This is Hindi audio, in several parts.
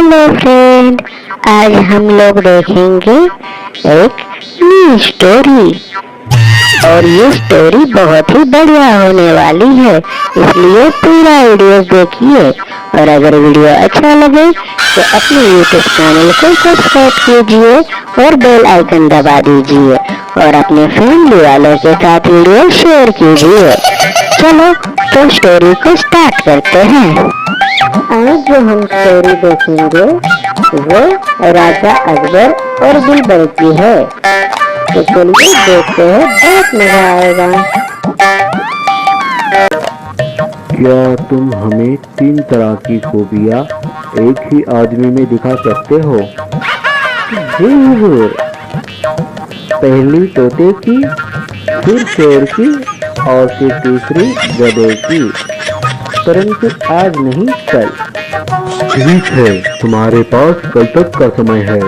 हेलो फ्रेंड, आज हम लोग देखेंगे एक न्यू स्टोरी और ये स्टोरी बहुत ही बढ़िया होने वाली है, इसलिए पूरा वीडियो देखिए। और अगर वीडियो अच्छा लगे तो अपने YouTube चैनल को सब्सक्राइब कीजिए और बेल आइकन दबा दीजिए और अपने फैमिली वालों के साथ वीडियो शेयर कीजिए। चलो तो स्टोरी को स्टार्ट करते हैं। आज जो हम स्टोरी देखेंगे वो राजा अकबर और बीरबल की है, तो चलिए देखते हैं, बहुत मजा आएगा। क्या तुम हमें 3 तरह की खूबियाँ एक ही आदमी में दिखा सकते हो? जी हुजूर। पहली तोते की, फिर शेर की और फिर तीसरी गधे की, परंतु आज नहीं कल। ठीक है, तुम्हारे पास कल तक का समय है।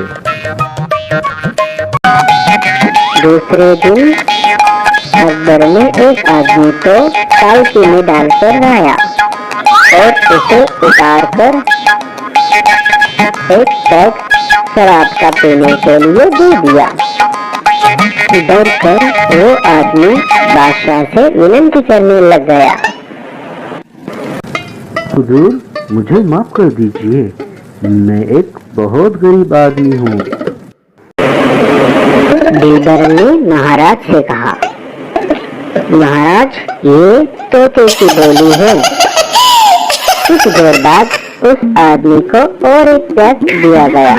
दूसरे दिन अकबर ने एक आदमी को पालकी में डालकर लाया और उसे उतारकर एक पैक शराब का पीने के लिए दे दिया। डर कर वो आदमी बादशाह से विनती करने लग गया। हुजूर, मुझे माफ कर दीजिए, मैं एक बहुत गरीब आदमी हूँ। बीरबल ने महाराज से कहा, महाराज, ये तोते की बोली है। कुछ देर बाद उस आदमी को और एक पैक दिया गया।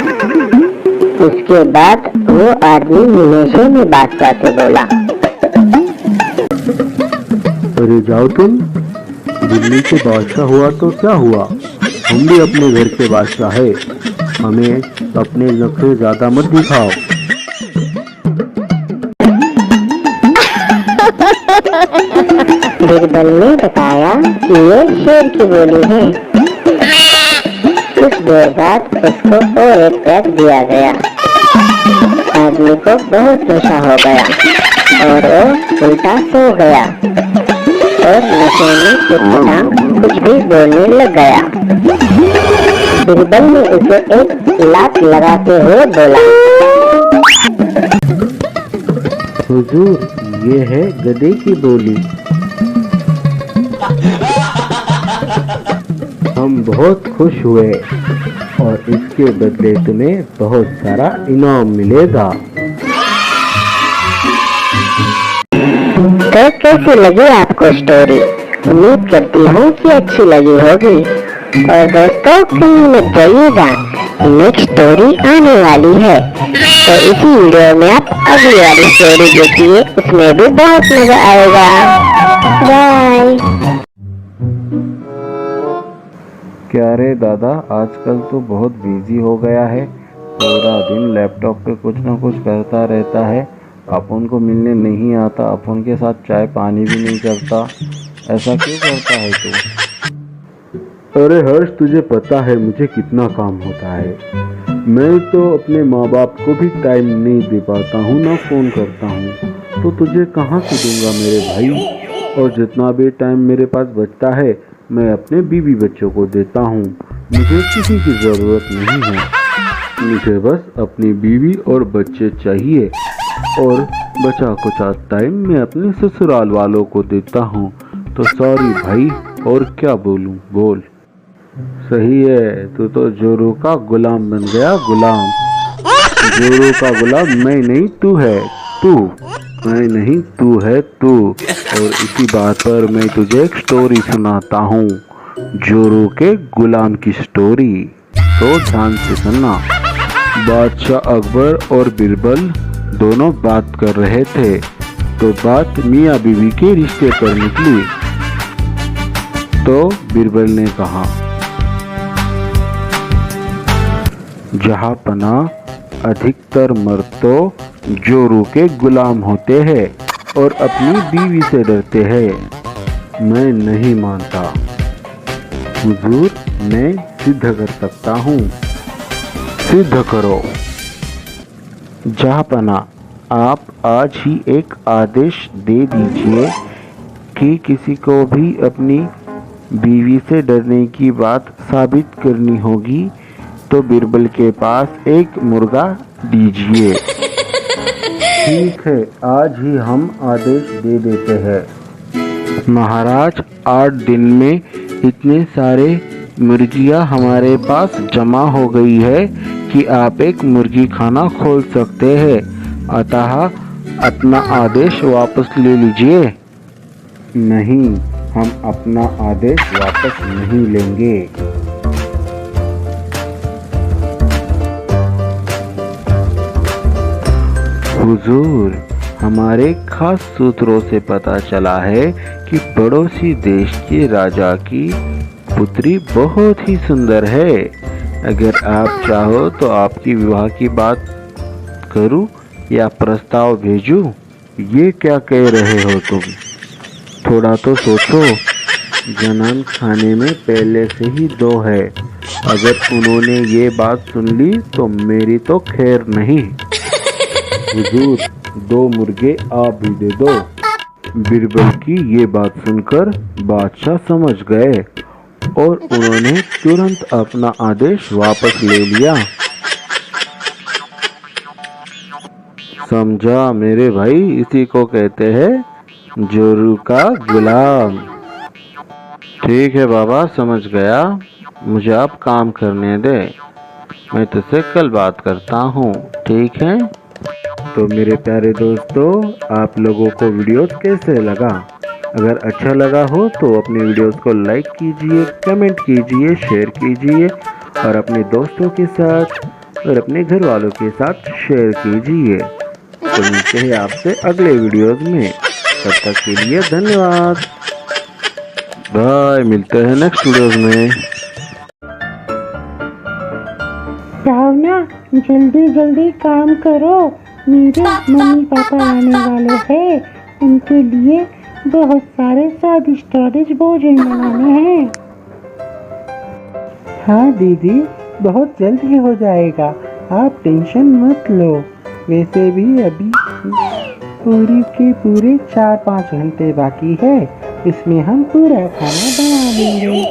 उसके बाद वो आदमी हमेशा में बादशाह से बोला, अरे जाओ तुम, दिल्ली के बादशाह हुआ तो क्या हुआ, हम भी अपने घर के बादशाह है, हमें अपने नखरे ज्यादा मत दिखाओ। बीरबल ने बताया कि ये शेर की बोली है। कुछ देर बाद उसको और एक पैक दिया गया। आदमी को बहुत नशा हो गया और वो उल्टा सो गया और नशे में कुछ भी बोलने लग गया। बीरबल ने उसे एक लात लगाते हुए बोला, हुजूर, ये है गधे की बोली। हम बहुत खुश हुए और इसके बदले तुम्हें बहुत सारा इनाम मिलेगा। तो कैसी लगी आपको स्टोरी? उम्मीद करती हूँ कि अच्छी लगी होगी। और दोस्तों, कहीं मत जाइएगा, नेक्स्ट स्टोरी आने वाली है, तो इसी वीडियो में आप अगली वाली स्टोरी देखिए, उसमें भी बहुत मजा आएगा। बाय। क्या रे दादा, आजकल तो बहुत बिजी हो गया है, पूरा दिन लैपटॉप पे कुछ ना कुछ करता रहता है, अपन को मिलने नहीं आता, अपन के साथ चाय पानी भी नहीं करता, ऐसा क्यों करता है तू? अरे हर्ष, तुझे पता है मुझे कितना काम होता है, मैं तो अपने माँ बाप को भी टाइम नहीं दे पाता हूँ, ना फोन करता हूँ, तो तुझे कहाँ से दूंगा मेरे भाई। और जितना भी टाइम मेरे पास बचता है मैं अपने बीवी बच्चों को देता हूँ, मुझे किसी की ज़रूरत नहीं है, मुझे बस अपनी बीवी और बच्चे चाहिए, और बचा कुचा टाइम मैं अपने ससुराल वालों को देता हूँ। तो सॉरी भाई, और क्या बोलूँ, बोल। सही है, तू तो जोरू का गुलाम बन गया, गुलाम। जोरू का गुलाम मैं नहीं, तू है, तू मैं नहीं, तू है तू। और इसी बात पर मैं तुझे एक स्टोरी सुनाता हूँ, जोरू के गुलाम की स्टोरी, तो ध्यान से सुनना। बादशाह अकबर और बीरबल दोनों बात कर रहे थे, तो बात मियाँ बीवी के रिश्ते पर निकली। तो बीरबल ने कहा, जहाँ पना अधिकतर मर्द तो जोरू के गुलाम होते हैं और अपनी बीवी से डरते हैं। मैं नहीं मानता हुजूर, मैं सिद्ध कर सकता हूँ। सिद्ध करो। जहाँपना, आप आज ही एक आदेश दे दीजिए कि किसी को भी अपनी बीवी से डरने की बात साबित करनी होगी तो बीरबल के पास एक मुर्गा दीजिए। ठीक है, आज ही हम आदेश दे देते हैं। महाराज, 8 दिन में इतने सारे मुर्गियां हमारे पास जमा हो गई है कि आप एक मुर्गी खाना खोल सकते हैं, अतः अपना आदेश वापस ले लीजिए। नहीं, हम अपना आदेश वापस नहीं लेंगे। हुजूर, हमारे खास सूत्रों से पता चला है कि पड़ोसी देश के राजा की पुत्री बहुत ही सुंदर है। अगर आप चाहो तो आपकी विवाह की बात करूं या प्रस्ताव भेजूं? ये क्या कह रहे हो तुम? थोड़ा तो सोचो, जनान खाने में पहले से ही 2 है। अगर उन्होंने ये बात सुन ली तो मेरी तो खैर नहीं। हुजूर, 2 मुर्गे आप भी दे दो। बीरबल की ये बात सुनकर बादशाह समझ गए और उन्होंने तुरंत अपना आदेश वापस ले लिया। समझा मेरे भाई, इसी को कहते हैं जोरू का गुलाम। ठीक है बाबा, समझ गया। मुझे आप काम करने दे, मैं तुझसे कल बात करता हूँ, ठीक है? तो मेरे प्यारे दोस्तों, आप लोगों को वीडियोस कैसे लगा? अगर अच्छा लगा हो तो अपने वीडियोस को लाइक कीजिए, कमेंट कीजिए, शेयर कीजिए और अपने दोस्तों के साथ और अपने घर वालों के साथ शेयर कीजिए। तो मिलते हैं आपसे अगले वीडियोस में, तब तक के लिए धन्यवाद। बाय, मिलते हैं नेक्स्ट वीडियोस में। भावना, जल्दी जल्दी काम करो, मेरे मम्मी पापा आने वाले हैं, उनके लिए बहुत सारे स्वादिष्ट भोजन बनाने हैं। हाँ दीदी, बहुत जल्द ही हो जाएगा, आप टेंशन मत लो। वैसे भी अभी पूरी के पूरे 4-5 घंटे बाकी है, इसमें हम पूरा खाना बना लेंगे।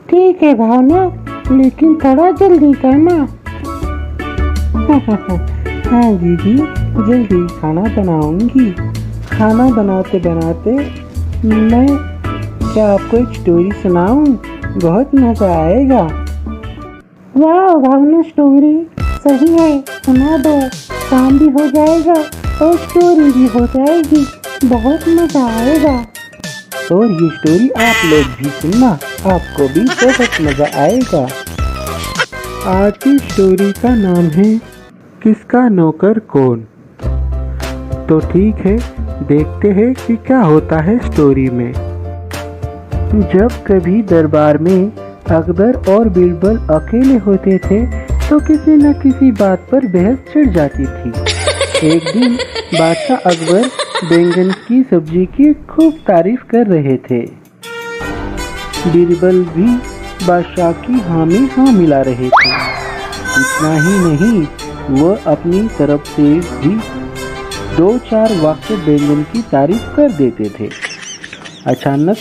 ठीक है भावना, लेकिन थोड़ा जल्दी करना। हाँ दीदी, जल्दी खाना बनाऊंगी। खाना बनाते बनाते मैं क्या आपको एक स्टोरी सुनाऊं? बहुत मजा आएगा। वाह भावना, स्टोरी सही है, सुना दो, काम भी हो जाएगा और स्टोरी भी हो जाएगी, बहुत मजा आएगा। और ये स्टोरी आप लोग भी सुनना, आपको भी बहुत मजा आएगा। आज की स्टोरी का नाम है किसका नौकर कौन। तो ठीक है, देखते हैं कि क्या होता है स्टोरी में। जब कभी दरबार में अकबर और बीरबल अकेले होते थे तो किसी न किसी बात पर बहस छिड़ जाती थी। एक दिन बादशाह अकबर बैंगन की सब्जी की खूब तारीफ कर रहे थे। बीरबल भी बादशाह की हाँ में हाँ मिला रहे थे। इतना ही नहीं, वह अपनी तरफ से भी 2-4 वाक्य बैंगन की तारीफ कर देते थे। अचानक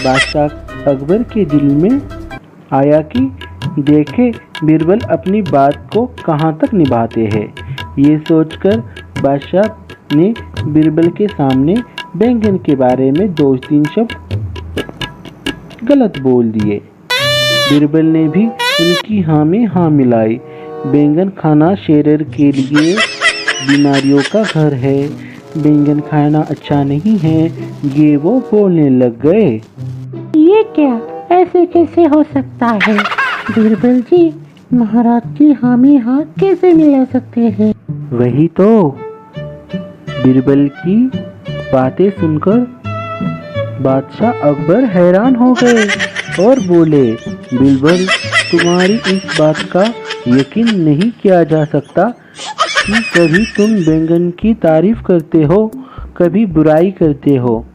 बादशाह अकबर के दिल में आया कि देखे बीरबल अपनी बात को कहाँ तक निभाते हैं। ये सोचकर बादशाह ने बीरबल के सामने बैंगन के बारे में 2-3 शब्द गलत बोल दिए। बीरबल ने भी उनकी हाँ में हाँ मिलाई। बैंगन खाना शरीर के लिए बीमारियों का घर है, बैंगन खाना अच्छा नहीं है, ये वो बोलने लग गए। ये क्या, ऐसे कैसे हो सकता है? बीरबल जी, महाराज की हाँ में हाँ कैसे मिला सकते हैं? वही तो। बीरबल की बातें सुनकर बादशाह अकबर हैरान हो गए और बोले, बीरबल, तुम्हारी इस बात का यकीन नहीं किया जा सकता कि कभी तुम बैंगन की तारीफ करते हो, कभी बुराई करते हो।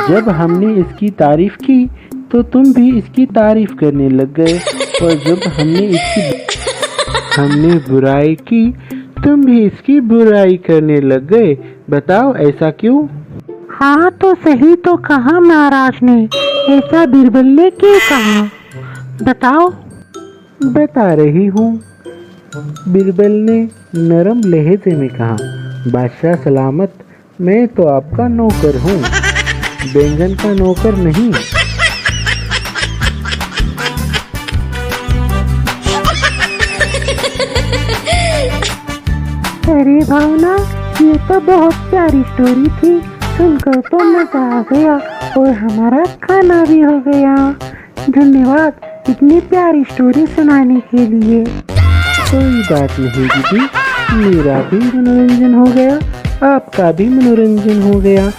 जब हमने इसकी तारीफ की तो तुम भी इसकी तारीफ करने लग गए, और जब हमने बुराई की तुम भी इसकी बुराई करने लग गए। बताओ ऐसा क्यों? हाँ तो सही तो कहा महाराज ने, ऐसा बीरबल ने क्यों कहा? बताओ। बता रही हूँ। बिरबल ने नरम लहजे में कहा। बादशाह सलामत, मैं तो आपका नौकर हूँ, बैंगन का नौकर नहीं। अरे भावना, ये तो बहुत प्यारी स्टोरी थी, सुनकर तो मजा आ गया और हमारा खाना भी हो गया। धन्यवाद इतनी प्यारी स्टोरी सुनाने के लिए। कोई बात नहीं दीदी, मेरा भी मनोरंजन हो गया, आपका भी मनोरंजन हो गया।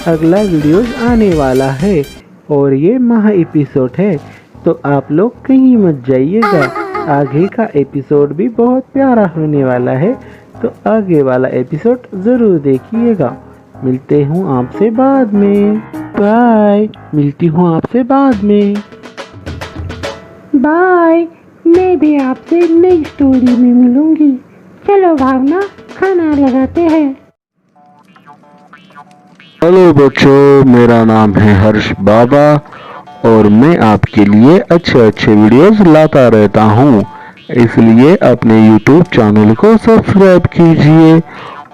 अगला वीडियो आने वाला है और ये महा एपिसोड है, तो आप लोग कहीं मत जाइएगा। आगे का एपिसोड भी बहुत प्यारा होने वाला है, तो आगे वाला एपिसोड ज़रूर देखिएगा। मिलते हूँ आपसे बाद में। बाय। मिलती हूँ आपसे बाद में। बाय। मैं भी आपसे नई स्टोरी में मिलूंगी। चलो भावना, खाना लगाते हैं। हेलो बच्चों, मेरा नाम है हर्ष बाबा और मैं आपके लिए अच्छे अच्छे वीडियोस लाता रहता हूँ, इसलिए अपने YouTube चैनल को सब्सक्राइब कीजिए।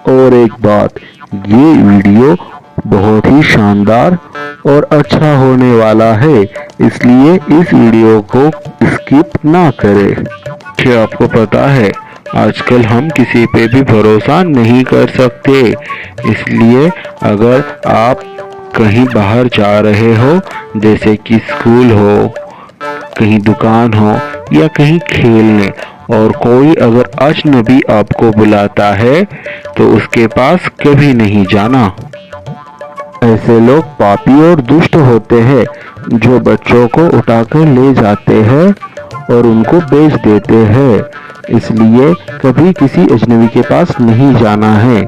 और एक बात, ये वीडियो बहुत ही शानदार और अच्छा होने वाला है, इसलिए इस वीडियो को स्किप ना करें। क्या आपको पता है, आजकल हम किसी पे भी भरोसा नहीं कर सकते, इसलिए अगर आप कहीं बाहर जा रहे हो, जैसे कि स्कूल हो, कहीं दुकान हो या कहीं खेलने, और कोई अगर अजनबी आपको बुलाता है तो उसके पास कभी नहीं जाना। ऐसे लोग पापी और दुष्ट होते हैं जो बच्चों को उठाकर ले जाते हैं और उनको बेच देते हैं, इसलिए कभी किसी अजनबी के पास नहीं जाना है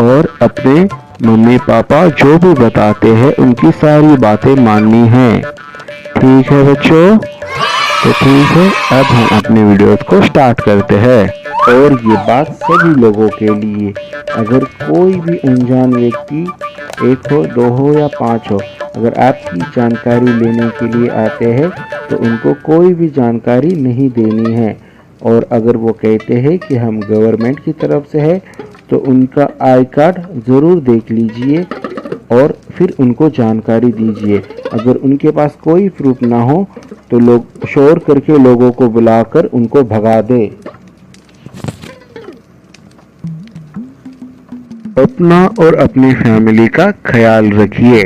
और अपने मम्मी पापा जो भी बताते हैं उनकी सारी बातें माननी है। ठीक है बच्चों, तो ठीक है, अब हम अपने वीडियो को स्टार्ट करते हैं। और ये बात सभी लोगों के लिए, अगर कोई भी अनजान व्यक्ति, एक हो, दो हो या पांच हो, अगर आपकी जानकारी लेने के लिए आते हैं तो उनको कोई भी जानकारी नहीं देनी है। और अगर वो कहते हैं कि हम गवर्नमेंट की तरफ से है, तो उनका आई कार्ड ज़रूर देख लीजिए और फिर उनको जानकारी दीजिए। अगर उनके पास कोई प्रूफ ना हो तो लोग शोर करके लोगों को बुलाकर उनको भगा दे। अपना और अपनी फैमिली का ख्याल रखिए।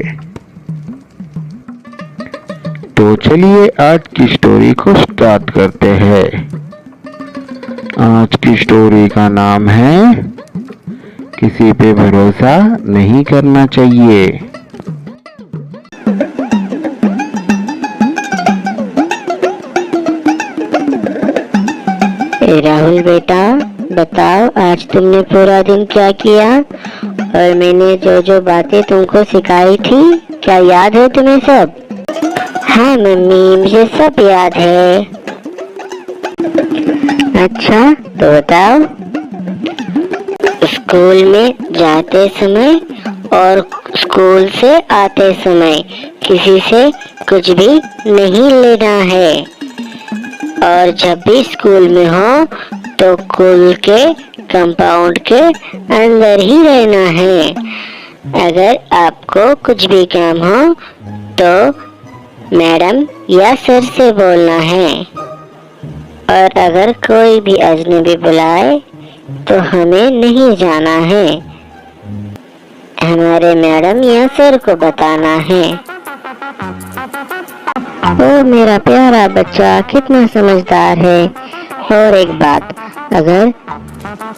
तो चलिए आज की स्टोरी को स्टार्ट करते हैं। आज की स्टोरी का नाम है किसी पे भरोसा नहीं करना चाहिए। राहुल बेटा, बताओ आज तुमने पूरा दिन क्या किया और मैंने जो जो बातें तुमको सिखाई थी, क्या याद है तुम्हें सब? हाँ मम्मी, मुझे सब याद है। अच्छा तो बताओ, स्कूल में जाते समय और स्कूल से आते समय किसी से कुछ भी नहीं लेना है, और जब भी स्कूल में हो तो स्कूल के कंपाउंड के अंदर ही रहना है। अगर आपको कुछ भी काम हो तो मैडम या सर से बोलना है, और अगर कोई भी अजनबी बुलाए तो हमें नहीं जाना है, हमारे मैडम या सर को बताना है। ओ मेरा प्यारा बच्चा, कितना समझदार है। और एक बात, अगर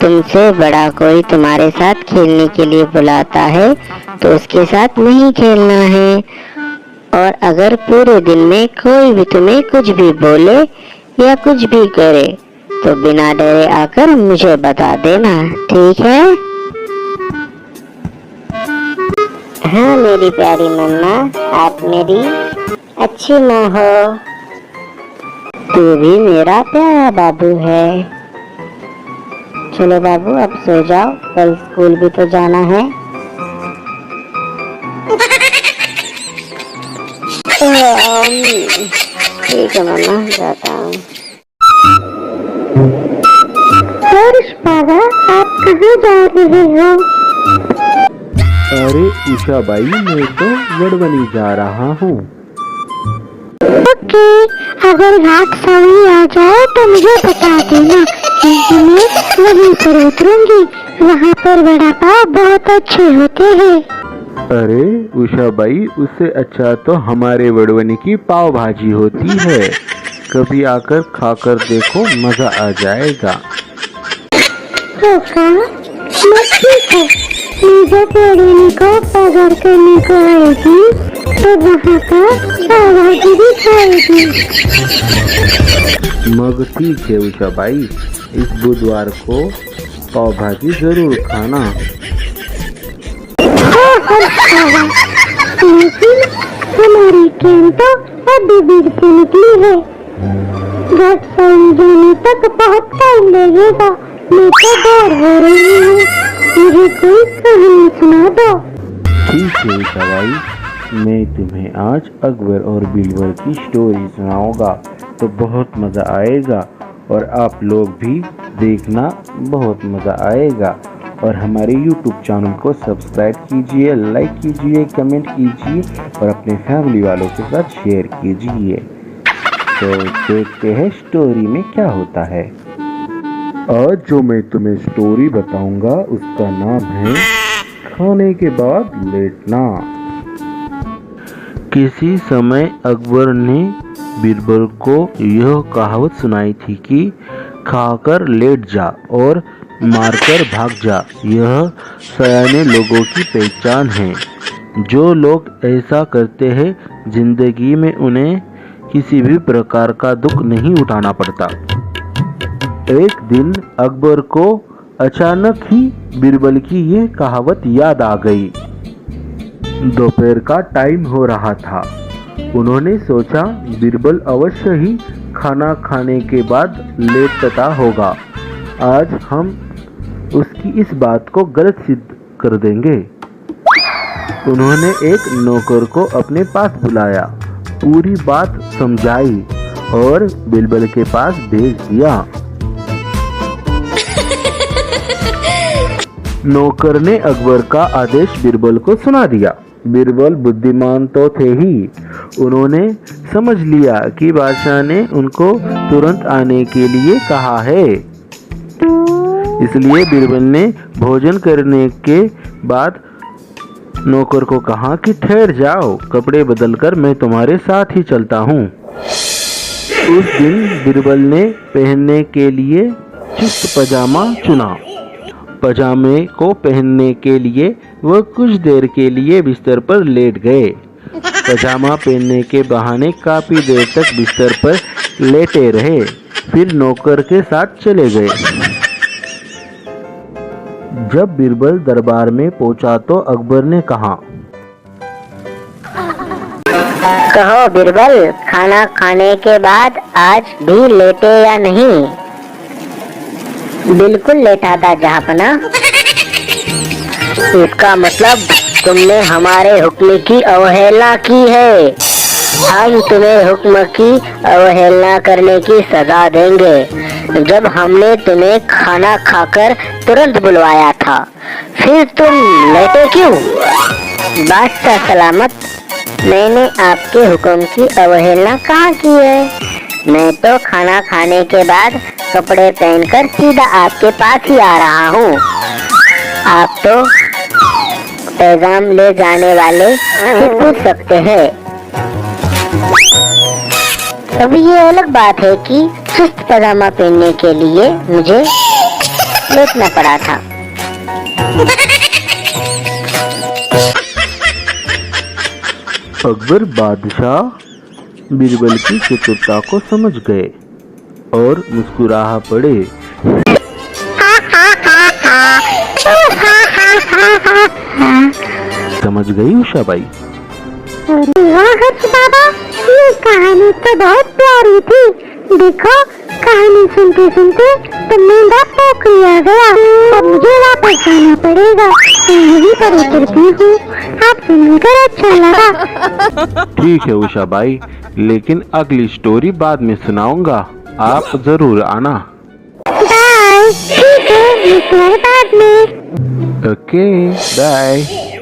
तुमसे बड़ा कोई तुम्हारे साथ खेलने के लिए बुलाता है तो उसके साथ नहीं खेलना है, और अगर पूरे दिन में कोई भी तुम्हें कुछ भी बोले या कुछ भी करे तो बिना डरे आकर मुझे बता देना, ठीक है? हाँ मेरी प्यारी मम्मा, आप मेरी अच्छी माँ हो। तू भी मेरा प्यारा बाबू है। चलो बाबू, अब सो जाओ, कल स्कूल भी तो जाना है। ठीक है मम्मा, जाता हूँ। कहाँ जा रहे हो? अरे उषा बाई, मैं तो वड़वनी जा रहा हूँ। ओके, अगर घाट समय आ जाए तो मुझे बता देना, क्योंकि मैं वहीं पर उतरूंगी। वहाँ पर वड़ा पाव बहुत अच्छे होते हैं। अरे उषा बाई, उससे अच्छा तो हमारे वड़वनी की पाव भाजी होती है। कभी आकर खाकर देखो, मजा आ जाएगा। होगा, मैं ठीक है। मैं जब वड़वनी को पगार करने को आएगी तो वहाँ पर पाव भाजी भी खाएगी। मग ठीक है उषा बाई, इस बुधवार को पाव भाजी जरूर खाना। लेकिन हमारी ट्रेन तो अभी बीड़ से निकली है। घाट जाने तक बहुत टाइम लगेगा। मैं तो बोर हो रही हूँ, मुझे कोई कहानी सुना दो। ठीक है उषा बाई, मैं तुम्हें आज अकबर और बीरबल की स्टोरी सुनाऊंगा, तो बहुत मज़ा आएगा और आप लोग भी देखना, बहुत मज़ा आएगा। और हमारे YouTube चैनल को सब्सक्राइब कीजिए, लाइक कीजिए, कमेंट कीजिए और अपने फैमिली वालों के साथ शेयर कीजिए। तो देखते हैं स्टोरी में क्या होता है। आज जो मैं तुम्हें स्टोरी बताऊंगा उसका नाम है खाने के बाद लेटना। किसी समय अकबर ने बीरबल को यह कहावत सुनाई थी कि खाकर लेट जा और मारकर भाग जा। यह सयाने लोगों की पहचान है। जो लोग ऐसा करते हैं, जिंदगी में उन्हें किसी भी प्रकार का दुख नहीं उठाना पड़ता। एक दिन अकबर को अचानक ही बीरबल की यह कहावत याद आ गई। दोपहर का टाइम हो रहा था। उन्होंने सोचा बीरबल अवश्य ही खाना खाने के बाद लेटता होगा। आज हम उसकी इस बात को गलत सिद्ध कर देंगे। उन्होंने एक नौकर को अपने पास बुलाया, पूरी बात समझाई और बीरबल के पास भेज दिया। नौकर ने अकबर का आदेश बीरबल को सुना दिया। बीरबल बुद्धिमान तो थे ही, उन्होंने समझ लिया कि बादशाह ने उनको तुरंत आने के लिए कहा है। इसलिए बीरबल ने भोजन करने के बाद नौकर को कहा कि ठहर जाओ, कपड़े बदलकर मैं तुम्हारे साथ ही चलता हूँ। उस दिन बीरबल ने पहनने के लिए चुस्त पजामा चुना। पजामे को पहनने के लिए वह कुछ देर के लिए बिस्तर पर लेट गए। पजामा पहनने के बहाने काफी देर तक बिस्तर पर लेटे रहे, फिर नौकर के साथ चले गए। जब बीरबल दरबार में पहुंचा तो अकबर ने कहा, कहो बीरबल, खाना खाने के बाद आज भी लेटे या नहीं? बिल्कुल लेटा था जहाँपना। इसका मतलब तुमने हमारे हुक्म की अवहेलना की है। हम तुम्हें हुक्म की अवहेलना करने की सजा देंगे। जब हमने तुम्हें खाना खाकर तुरंत बुलवाया था, फिर तुम लेटे क्यों? बादशाह सलामत, मैंने आपके हुक्म की अवहेलना कहाँ की है? मैं तो खाना खाने के बाद कपड़े पहनकर सीधा आपके पास ही आ रहा हूँ। आप तो पैगाम ले जाने वाले से पूछ सकते हैं। अब ये अलग बात है कि चुस्त पजामा पहनने के लिए मुझे लेटना पड़ा था। अकबर बादशाह बीरबल की चतुरता को समझ गए और मुस्कुरा पड़े। समझ गई उषा बाई? बाबा, ये कहानी तो बहुत प्यारी थी। देखो, कहानी सुनते सुनते तो मेरा पोखरी आ गया। अब मुझे वापस जाना पड़ेगा। मैं यहीं पर उतरती हूँ। आपसे मिलकर अच्छा लगा। ठीक है उषा बाई, लेकिन अगली स्टोरी बाद में सुनाऊंगा, आप जरूर आना। बाय। ठीक है, मिलते हैं बाद में। Okay bye.